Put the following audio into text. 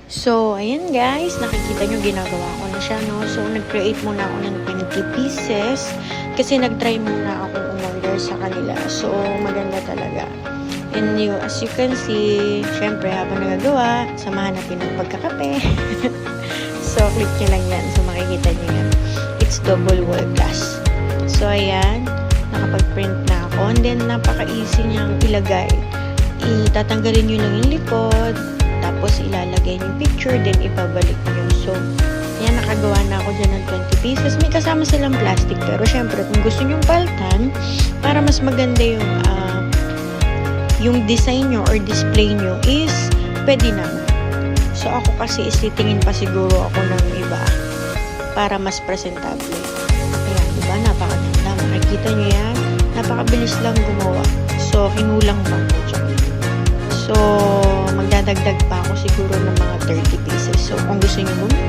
So, ayan guys, nakikita nyo ginagawa ko na siya, no? So, nag-create muna ako ng 20 pieces kasi nag-try muna ako umorder sa kanila. So, maganda talaga. And as you can see, syempre habang nagagawa, samahan natin ng pagkakape. So, click nyo lang yan. So, makikita nyo yan. It's double wall glass. So, ayan, nakapag-print na ako. And then, napaka-easy niyang ilagay. Itatanggalin nyo lang yung likod, tapos ilalagay yung picture, then ipabalik nyo. So, yan, nakagawa na ako dyan ng 20 pieces. May kasama silang plastic, pero syempre, kung gusto nyo paltan, para mas maganda yung design nyo or display nyo is, pwede naman. So, ako kasi is titingin pa siguro ako ng iba para mas presentable. Ayan, diba? Napakaganda. Makikita nyo yan. Napakabilis lang gumawa. So, kinulang pa ko. So, magdadagdag pa ako siguro ng mga 30 pieces. So, kung gusto nyo bumili,